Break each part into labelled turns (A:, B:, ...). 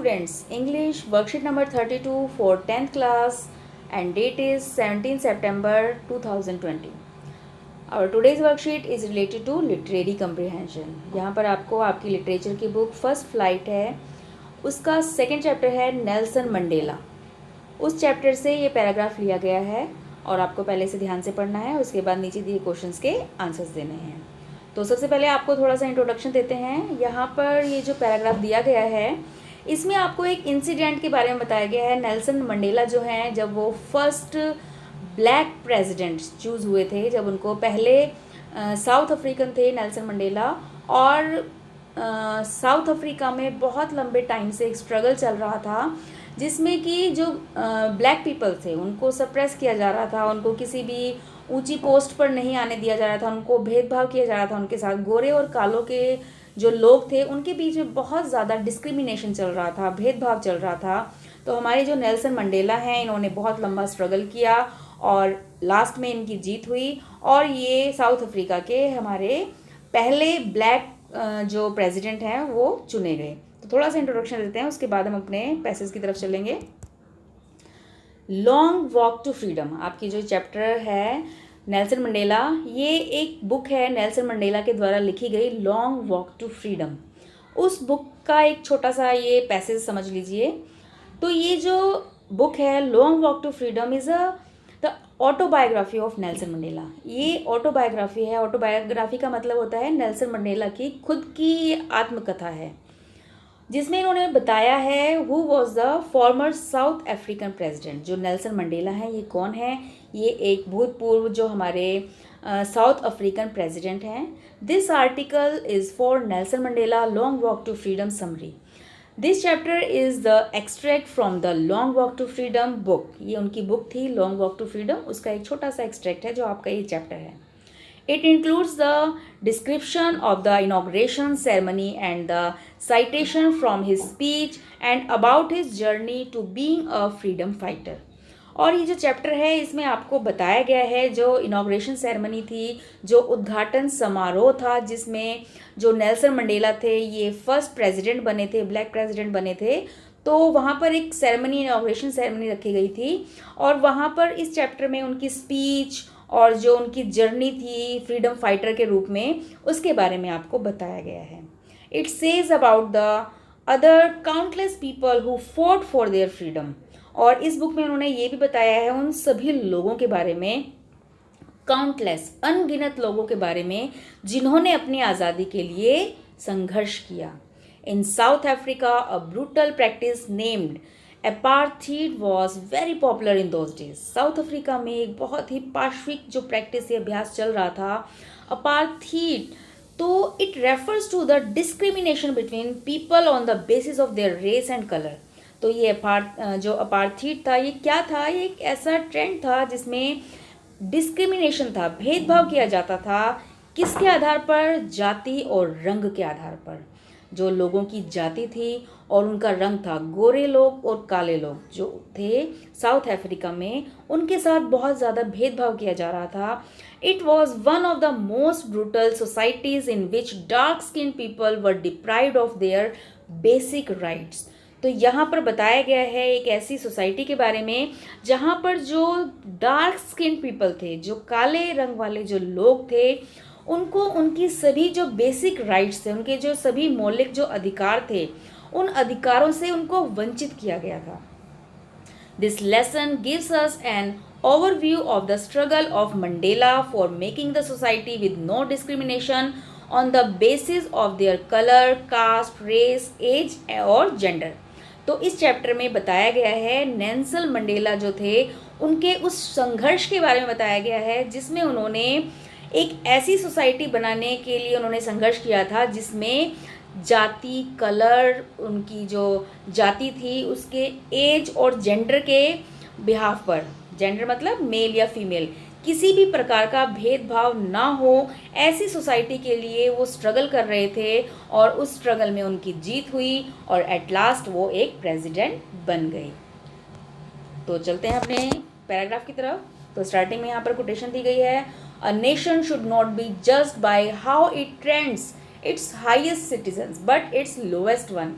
A: students, English worksheet number 32 for 10th class and date is 17 September 2020. Our today's worksheet is related to literary comprehension. यहाँ पर आपको आपकी literature की book first flight है, उसका second chapter है Nelson Mandela. उस चैप्टर से ये पैराग्राफ लिया गया है और आपको पहले से ध्यान से पढ़ना है, उसके बाद नीचे दिए क्वेश्चंस के आंसर्स देने हैं. तो सबसे पहले आपको थोड़ा सा इंट्रोडक्शन देते हैं. यहाँ पर ये जो पैराग्राफ दिया गया है इसमें आपको एक इंसिडेंट के बारे में बताया गया है. नेल्सन मंडेला जो हैं, जब वो फर्स्ट ब्लैक प्रेसिडेंट चूज़ हुए थे, जब उनको पहले साउथ अफ्रीकन थे नेल्सन मंडेला, और साउथ अफ्रीका में बहुत लंबे टाइम से एक स्ट्रगल चल रहा था जिसमें कि जो ब्लैक पीपल थे उनको सप्रेस किया जा रहा था, उनको किसी भी ऊंची पोस्ट पर नहीं आने दिया जा रहा था, उनको भेदभाव किया जा रहा था उनके साथ. गोरे और कालों के जो लोग थे उनके बीच में बहुत ज़्यादा डिस्क्रिमिनेशन चल रहा था, भेदभाव चल रहा था. तो हमारे जो नेल्सन मंडेला हैं, इन्होंने बहुत लंबा स्ट्रगल किया और लास्ट में इनकी जीत हुई और ये साउथ अफ्रीका के हमारे पहले ब्लैक जो प्रेसिडेंट हैं वो चुने गए. तो थोड़ा सा इंट्रोडक्शन देते हैं, उसके बाद हम अपने पैसेज की तरफ चलेंगे. लॉन्ग वॉक टू फ्रीडम आपकी जो चैप्टर है नेल्सन मंडेला, ये एक बुक है नेल्सन मंडेला के द्वारा लिखी गई, लॉन्ग वॉक टू फ्रीडम. उस बुक का एक छोटा सा ये पैसेज समझ लीजिए. तो ये जो बुक है Long Walk to Freedom is the autobiography of Nelson Mandela. ये ऑटोबायोग्राफी है. ऑटोबायोग्राफी का मतलब होता है नेल्सन मंडेला की खुद की आत्मकथा है, जिसमें इन्होंने बताया है who was the former South African president. जो नेल्सन मंडेला हैं ये कौन है? ये एक भूतपूर्व जो हमारे साउथ अफ्रीकन प्रेसिडेंट हैं. This article is for Nelson Mandela Long Walk to Freedom summary. This chapter is the extract from the Long Walk to Freedom book. ये उनकी बुक थी लॉन्ग वॉक टू फ्रीडम, उसका एक छोटा सा extract है जो आपका ये चैप्टर है. It includes the description of the inauguration ceremony and the citation from his speech and about his journey to being a freedom fighter. और ये जो चैप्टर है इसमें आपको बताया गया है जो इनॉग्रेशन सेरेमनी थी, जो उद्घाटन समारोह था जिसमें जो नेल्सन मंडेला थे ये फर्स्ट प्रेसिडेंट बने थे, ब्लैक प्रेसिडेंट बने थे. तो वहाँ पर एक सेरेमनी, इनॉग्रेशन सेरेमनी रखी गई थी और वहाँ पर इस चैप्टर में उनकी स्पीच और जो उनकी जर्नी थी फ्रीडम फाइटर के रूप में, उसके बारे में आपको बताया गया है. It says about the other countless people who fought for their freedom. और इस बुक में उन्होंने ये भी बताया है उन सभी लोगों के बारे में, काउंटलेस अनगिनत लोगों के बारे में जिन्होंने अपनी आज़ादी के लिए संघर्ष किया. In South Africa a brutal practice named apartheid was very popular in those days. South Africa में एक बहुत ही पाशविक जो प्रैक्टिस या अभ्यास चल रहा था, अपार्थीड. तो it refers to the discrimination between people on the basis of their race and colour. तो ये जो अपार्थीड था ये क्या था? ये एक ऐसा ट्रेंड था जिसमें डिस्क्रिमिनेशन था, भेदभाव किया जाता था. किसके आधार पर? जाति और रंग के आधार पर. जो लोगों की जाति थी और उनका रंग था, गोरे लोग और काले लोग जो थे साउथ अफ्रीका में, उनके साथ बहुत ज़्यादा भेदभाव किया जा रहा था. It was one of the most brutal societies in which dark skin people were deprived of their basic rights. तो यहाँ पर बताया गया है एक ऐसी सोसाइटी के बारे में जहाँ पर जो डार्क स्किन पीपल थे, जो काले रंग वाले जो लोग थे, उनको उनकी सभी जो बेसिक राइट्स थे, उनके जो सभी मौलिक जो अधिकार थे, उन अधिकारों से उनको वंचित किया गया था. This lesson gives us an overview of the struggle of Mandela for making the society with no discrimination on the basis of their colour, caste, race, age और जेंडर. तो इस चैप्टर में बताया गया है नेल्सन मंडेला जो थे उनके उस संघर्ष के बारे में बताया गया है जिसमें उन्होंने एक ऐसी सोसाइटी बनाने के लिए उन्होंने संघर्ष किया था जिसमें जाति, कलर, उनकी जो जाति थी उसके एज और जेंडर के बिहाफ पर, जेंडर मतलब मेल या फीमेल, किसी भी प्रकार का भेदभाव ना हो, ऐसी सोसाइटी के लिए वो स्ट्रगल कर रहे थे और उस स्ट्रगल में उनकी जीत हुई और एट लास्ट वो एक प्रेसिडेंट बन गई. तो चलते हैं अपने पैराग्राफ की तरफ. तो स्टार्टिंग में यहाँ पर कोटेशन दी गई है, a nation should not be judged by how it trends its highest citizens but its lowest one.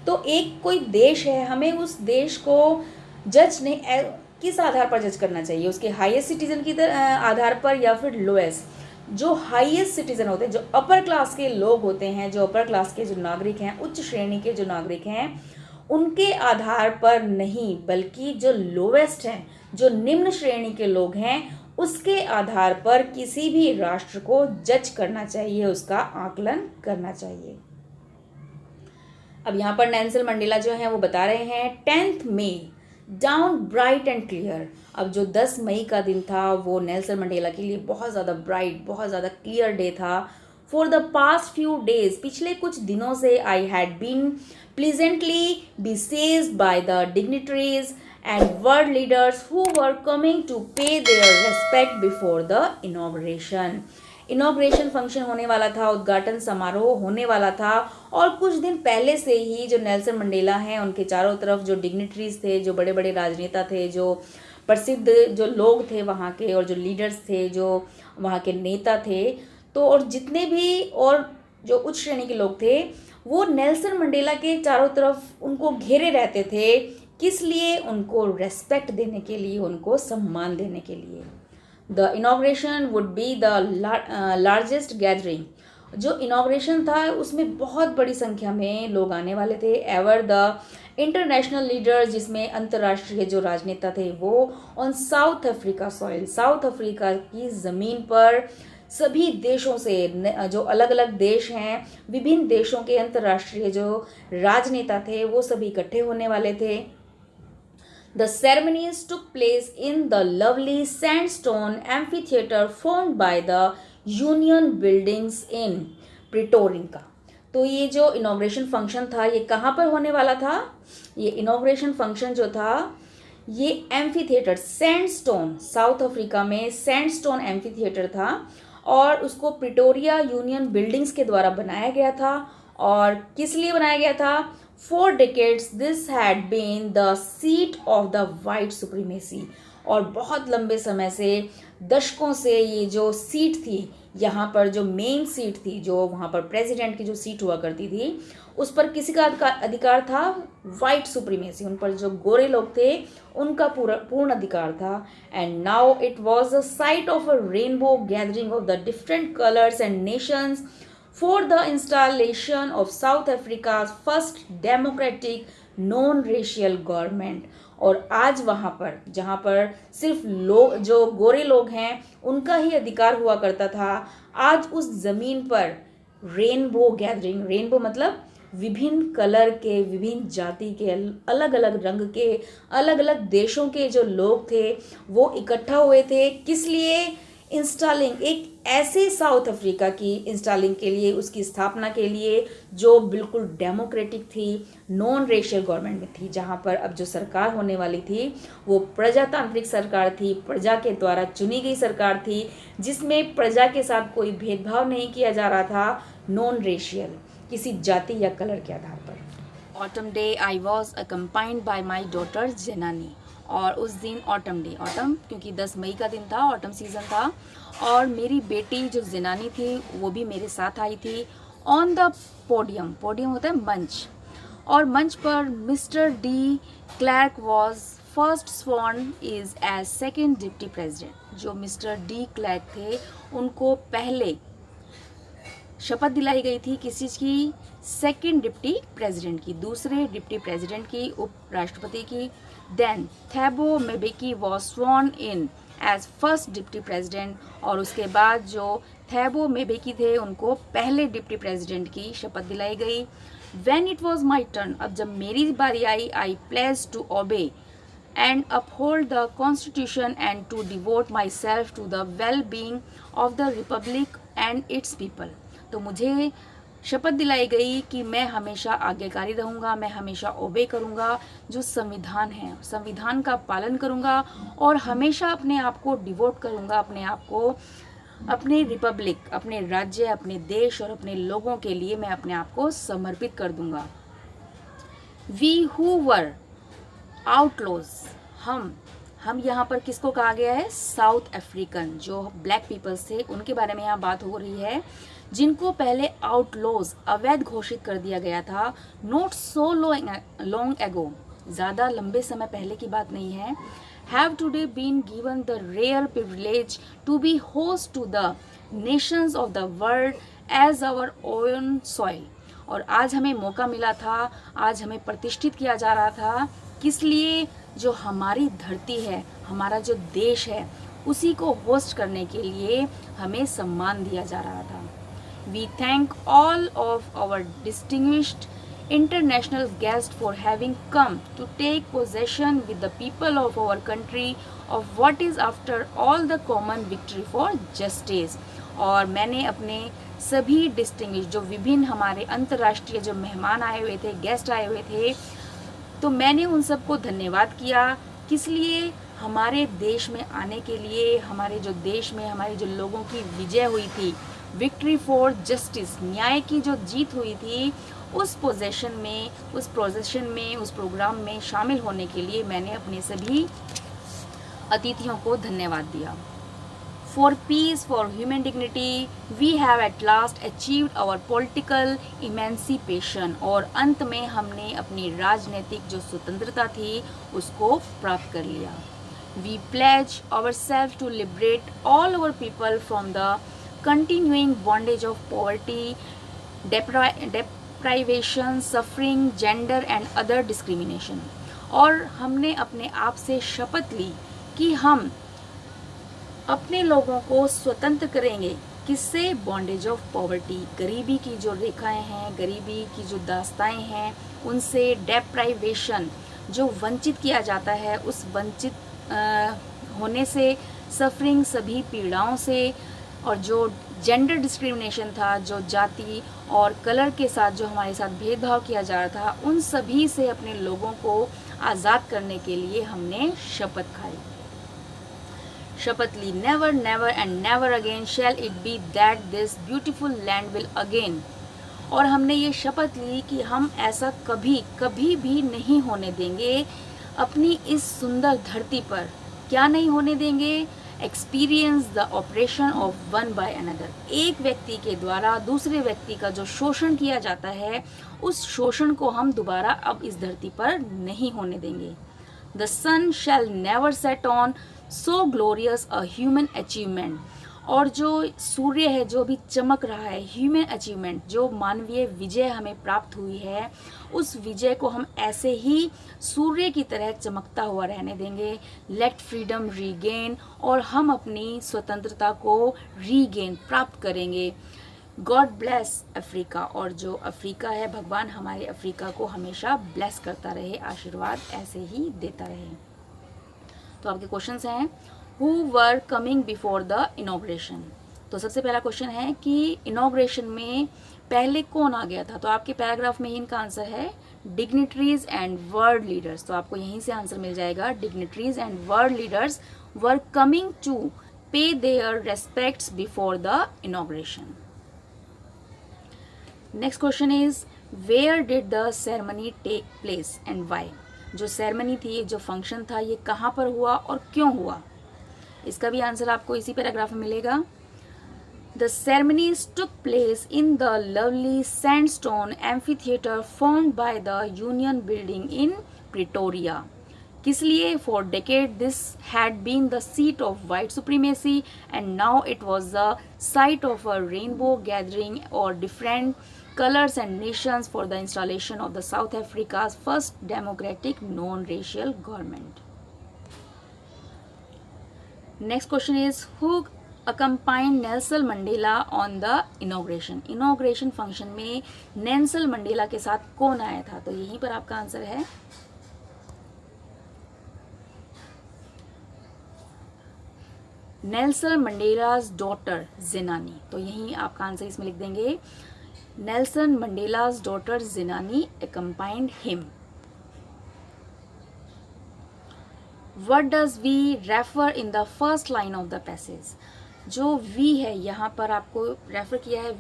A: तो एक कोई देश है, हमें उस देश को जज नहीं किस आधार पर जज करना चाहिए, उसके हाईएस्ट सिटीजन की आधार पर या फिर लोएस्ट। जो हाईएस्ट सिटीजन होते हैं, जो अपर क्लास के लोग होते हैं, जो अपर क्लास के जो नागरिक हैं, उच्च श्रेणी के जो नागरिक हैं, उनके आधार पर नहीं, बल्कि जो लोवेस्ट हैं, जो निम्न श्रेणी के लोग हैं, उसके आधार पर किसी भी राष्ट्र को जज करना चाहिए, उसका आकलन करना चाहिए। अब यहाँ पर नेल्सन मंडेला जो है वो बता रहे हैं 10th May dawn bright and clear. अब जो 10 मई का दिन था वो नेल्सन मंडेला के लिए बहुत ज़्यादा ब्राइट, बहुत ज़्यादा क्लियर डे था। For the past few days, पिछले कुछ दिनों से I had been pleasantly besieged by the dignitaries and world leaders who were coming to pay their respect before the inauguration. Inauguration function होने वाला था, उद्घाटन समारोह होने वाला था, और कुछ दिन पहले से ही जो नेल्सन मंडेला हैं उनके चारों तरफ जो डिग्निटरीज थे, जो बड़े बड़े राजनेता थे, जो प्रसिद्ध जो लोग थे वहाँ के, और जो लीडर्स थे, जो वहाँ के नेता थे, तो और जितने भी और जो उच्च श्रेणी के लोग थे, वो नेल्सन मंडेला के चारों तरफ उनको घेरे रहते थे। किस लिए? उनको रेस्पेक्ट देने के लिए, उनको सम्मान देने के लिए। The inauguration would be the largest gathering. जो इनॉग्रेशन था उसमें बहुत बड़ी संख्या में लोग आने वाले थे। एवर द इंटरनेशनल लीडर्स, जिसमें अंतर्राष्ट्रीय जो राजनेता थे वो on south Africa soil, south Africa की ज़मीन पर सभी देशों से, जो अलग अलग देश हैं, विभिन्न देशों के अंतर्राष्ट्रीय जो राजनेता थे वो सभी इकट्ठे होने वाले थे। The ceremonies took place in the lovely sandstone amphitheater formed by the Union Buildings in Pretoria. तो ये जो इनॉग्रेशन फंक्शन था ये कहाँ पर होने वाला था? ये इनॉग्रेशन फंक्शन जो था ये एम्फीथिएटर, सैंडस्टोन, साउथ अफ्रीका में सैंडस्टोन एम्फीथिएटर था, और उसको प्रिटोरिया यूनियन बिल्डिंग्स के द्वारा बनाया गया था। और किस लिए बनाया गया था? 4 decades this had been the seat of the white supremacy, और बहुत लंबे समय से, दशकों से ये जो सीट थी, यहाँ पर जो मेन सीट थी, जो वहाँ पर प्रेसिडेंट की जो सीट हुआ करती थी, उस पर किसी का अधिकार था? वाइट सुप्रीमेसी, उन पर जो गोरे लोग थे उनका पूर्ण अधिकार था। And now it was the site of a rainbow gathering of the different colours and Nations for the installation of South Africa's first democratic non-racial government। और आज वहाँ पर, जहाँ पर सिर्फ लोग, जो गोरे लोग हैं, उनका ही अधिकार हुआ करता था, आज उस ज़मीन पर रेनबो गैदरिंग, रेनबो मतलब विभिन्न कलर के, विभिन्न जाति के, अलग अलग रंग के, अलग अलग देशों के जो लोग थे वो इकट्ठा हुए थे। किस लिए? इंस्टॉलिंग, एक ऐसे साउथ अफ्रीका की इंस्टॉलिंग के लिए, उसकी स्थापना के लिए जो बिल्कुल डेमोक्रेटिक थी, नॉन रेशियल गवर्नमेंट में थी, जहाँ पर अब जो सरकार होने वाली थी वो प्रजातांत्रिक सरकार थी, प्रजा के द्वारा चुनी गई सरकार थी, जिसमें प्रजा के साथ कोई भेदभाव नहीं किया जा रहा था, नॉन रेशियल, किसी जाति या कलर के आधार पर। Autumn day I was accompanied by my daughter Zenani. और उस दिन ऑटम डे, ऑटम क्योंकि 10 मई का दिन था, ऑटम सीज़न था, और मेरी बेटी जो जेनानी थी वो भी मेरे साथ आई थी। ऑन द पोडियम, पोडियम होता है मंच, और मंच पर mister de Klerk was first sworn is as second deputy president. जो मिस्टर डी क्लर्क थे उनको पहले शपथ दिलाई गई थी किसी की? सेकेंड डिप्टी प्रेसिडेंट की, दूसरे डिप्टी प्रेसिडेंट की, उपराष्ट्रपति की। Then Thabo Mbeki was sworn in as first deputy president, और उसके बाद जो थैबो मेबेकी थे उनको पहले डिप्टी प्रेसिडेंट की शपथ दिलाई गई। When it was my turn, अब जब मेरी बारी आई, I pledge to obey and uphold the constitution and to devote myself to the well-being of the republic and its people। तो मुझे शपथ दिलाई गई कि मैं हमेशा आज्ञाकारी रहूँगा, मैं हमेशा ओबे करूँगा जो संविधान है, संविधान का पालन करूँगा, और हमेशा अपने आप को डिवोट करूँगा, अपने आप को अपने रिपब्लिक, अपने राज्य, अपने देश और अपने लोगों के लिए मैं अपने आप को समर्पित कर दूँगा। वी हु वर आउटलॉज, हम यहाँ पर किसको कहा गया है, साउथ अफ्रीकन, जो ब्लैक पीपल्स थे उनके बारे में यहाँ बात हो रही है, जिनको पहले आउटलॉज, अवैध घोषित कर दिया गया था, नॉट सो लॉन्ग एगो, ज़्यादा लंबे समय पहले की बात नहीं है, have today been given the rare privilege to be host to the nations of the world as our own soil। और आज हमें मौका मिला था, आज हमें प्रतिष्ठित किया जा रहा था, किस लिए, जो हमारी धरती है, हमारा जो देश है, उसी को होस्ट करने के लिए हमें सम्मान दिया जा रहा था। We thank all of our distinguished international guests for having come to take possession with the people of our country of what is after all the common victory for justice। और मैंने अपने सभी डिस्टिंग्विश, जो विभिन्न हमारे अंतर्राष्ट्रीय जो मेहमान आए हुए थे, गेस्ट आए हुए थे, तो मैंने उन सबको धन्यवाद किया, किस लिए, हमारे देश में आने के लिए, हमारे जो देश में हमारे जो लोगों की विजय हुई थी, विक्ट्री फॉर जस्टिस, न्याय की जो जीत हुई थी, उस पोजीशन में उस प्रोग्राम में शामिल होने के लिए मैंने अपने सभी अतिथियों को धन्यवाद दिया। For peace, for human dignity, we have at last achieved our political emancipation. और अंत में हमने अपनी राजनीतिक जो स्वतंत्रता थी उसको प्राप्त कर लिया। We pledge our self to liberate all our people from the continuing bondage of poverty, deprivation, suffering, gender and other discrimination। और हमने अपने आप से शपथ ली कि हम अपने लोगों को स्वतंत्र करेंगे, किससे, बॉन्डेज ऑफ पॉवर्टी, गरीबी की जो रेखाएं हैं, गरीबी की जो दास्ताएं हैं उनसे, डेप्राइवेशन, जो वंचित किया जाता है उस वंचित होने से, सफरिंग, सभी पीड़ाओं से, और जो जेंडर डिस्क्रिमिनेशन था, जो जाति और कलर के साथ जो हमारे साथ भेदभाव किया जा रहा था, उन सभी से अपने लोगों को आज़ाद करने के लिए हमने शपथ खाई, शपथ ली। Never never and never again shall it be that this beautiful land will again. और हमने ये शपथ ली कि हम ऐसा कभी कभी भी नहीं होने देंगे अपनी इस सुंदर धरती पर। क्या नहीं होने देंगे, experience the operation of one by another, एक व्यक्ति के द्वारा दूसरे व्यक्ति का जो शोषण किया जाता है, उस शोषण को हम दोबारा अब इस धरती पर नहीं होने देंगे। The sun shall never set on so glorious a human achievement. और जो सूर्य है, जो भी चमक रहा है, ह्यूमन अचीवमेंट, जो मानवीय विजय हमें प्राप्त हुई है, उस विजय को हम ऐसे ही सूर्य की तरह चमकता हुआ रहने देंगे। लेट फ्रीडम रीगेन, और हम अपनी स्वतंत्रता को रीगेन, प्राप्त करेंगे। गॉड ब्लेस अफ्रीका, और जो अफ्रीका है, भगवान हमारे अफ्रीका को हमेशा ब्लेस करता रहे, आशीर्वाद ऐसे ही देता रहे। तो आपके क्वेश्चंस हैं, who were coming before the inauguration. तो सबसे पहला क्वेश्चन है कि इनॉग्रेशन में पहले कौन आ गया था। तो आपके पैराग्राफ में ही इनका आंसर है डिग्निटरीज एंड वर्ल्ड लीडर्स। तो आपको यहीं से आंसर मिल जाएगा, dignitaries and world leaders were coming to pay their respects before the inauguration. Next question is, where did the ceremony take place and why. जो सेरेमनी थी, जो फंक्शन था, ये कहाँ पर हुआ और क्यों हुआ। इसका भी आंसर आपको इसी पैराग्राफ में मिलेगा। The ceremonies took place in the lovely sandstone amphitheater formed by the Union Building in Pretoria. किस लिए? For decades this had been the seat of white supremacy and now it was the site of a rainbow gathering or different colors and nations for the installation of the South Africa's first democratic non-racial government. Next question is, who accompanied Nelson Mandela on the inauguration? Inauguration function में Nelson Mandela के साथ कौन आया था? तो यहीं पर आपका आंसर है नेल्सन मंडेला's डॉटर ज़ेनानी। तो यहीं आपका आंसर इसमें लिख देंगे, Nelson Mandela's daughter Zenani accompanied him. What does we refer in the first line of the passage? जो we है यहाँ पर आपको रेफर किया है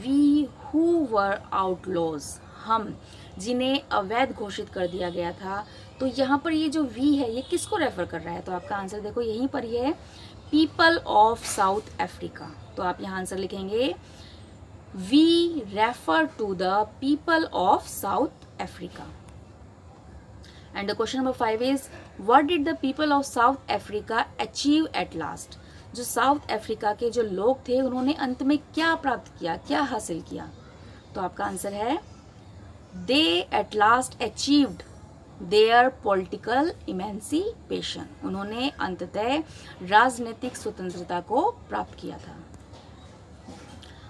A: we who were outlaws, हम जिन्हें अवैध घोषित कर दिया गया था, तो यहाँ पर ये जो वी है ये किसको रेफर कर रहा है? तो आपका आंसर देखो यहीं पर ये है, पीपल ऑफ साउथ अफ्रीका। तो आप यहाँ आंसर लिखेंगे we refer to the people of South Africa. And the question number 5 is what did the people of South Africa achieve at last? जो साउथ अफ्रीका के जो लोग थे उन्होंने अंत में क्या प्राप्त किया, क्या हासिल किया? तो आपका आंसर है they at last achieved their political emancipation. उन्होंने अंततः राजनीतिक स्वतंत्रता को प्राप्त किया था।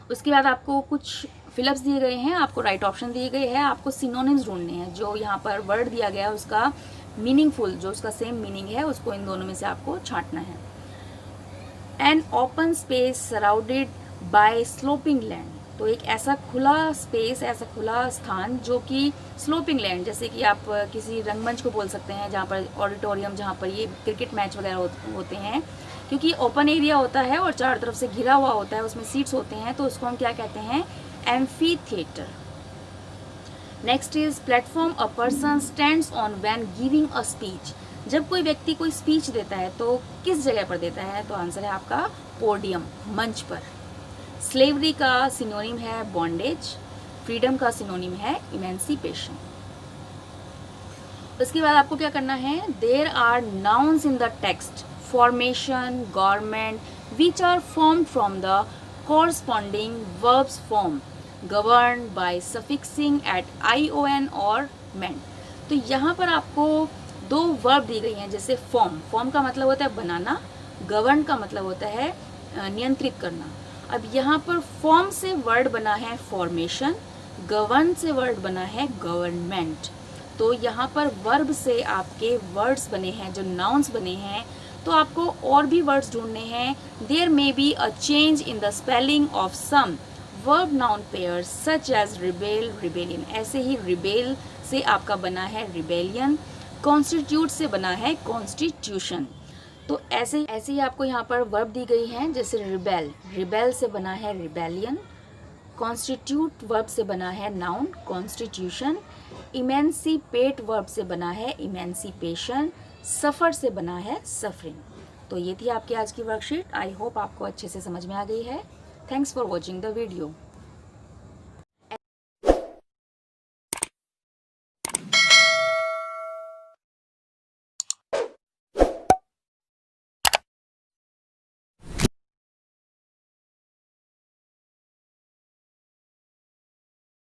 A: उसके बाद आपको कुछ फिलअप्स दिए गए हैं, आपको राइट ऑप्शन दिए गए हैं, आपको सिनोनिम्स ढूंढने हैं। जो यहाँ पर वर्ड दिया गया है उसका मीनिंगफुल, जो उसका सेम मीनिंग है, उसको इन दोनों में से आपको छांटना है। An open space surrounded by sloping land. तो एक ऐसा खुला स्पेस, ऐसा खुला स्थान जो कि स्लोपिंग लैंड, जैसे कि आप किसी रंगमंच को बोल सकते हैं, जहाँ पर ऑडिटोरियम, जहाँ पर ये क्रिकेट मैच वगैरह होते हैं, क्योंकि ओपन एरिया होता है और चारों तरफ से घिरा हुआ होता है, उसमें सीट्स होते हैं, तो उसको हम क्या कहते हैं? Amphi theatre. Next is platform a person stands on when giving a speech. जब कोई व्यक्ति कोई स्पीच देता है तो किस जगह पर देता है? तो आंसर है आपका पोडियम, मंच पर। स्लेवरी का सिनोनिम है बॉन्डेज, फ्रीडम का सिनोनिम है इमेंसिपेशन। उसके बाद आपको क्या करना है? There are nouns in the text formation, government, which are formed from the corresponding verbs form governed by suffixing at ion or ment। तो यहाँ पर आपको दो वर्ब दी गई हैं, जैसे फॉर्म का मतलब होता है बनाना, गवर्न का मतलब होता है नियंत्रित करना। अब यहाँ पर फॉर्म से वर्ड बना है फॉर्मेशन, गवर्न से वर्ड बना है गवर्नमेंट। तो यहाँ पर वर्ब से आपके वर्ड्स बने हैं, जो नाउन्स बने हैं, तो आपको और भी वर्ड्स ढूंढने हैं। There may be a change in the spelling of some verb noun pairs such as rebel, rebellion. ऐसे ही रिबेल से आपका बना है रिबेलियन, कॉन्स्टिट्यूट से बना है कॉन्स्टिट्यूशन। तो ऐसे ही आपको यहाँ पर वर्ब दी गई हैं, जैसे रिबेल से बना है रिबेलियन, कॉन्स्टिट्यूट वर्ब से बना है नाउन कॉन्स्टिट्यूशन, इमेंसिपेट वर्ब से बना है इमेंसिपेशन, सफ़र से बना है सफरिंग। तो ये थी आपकी आज की वर्कशीट। आई होप आपको अच्छे से समझ में आ गई है। Thanks for watching the video.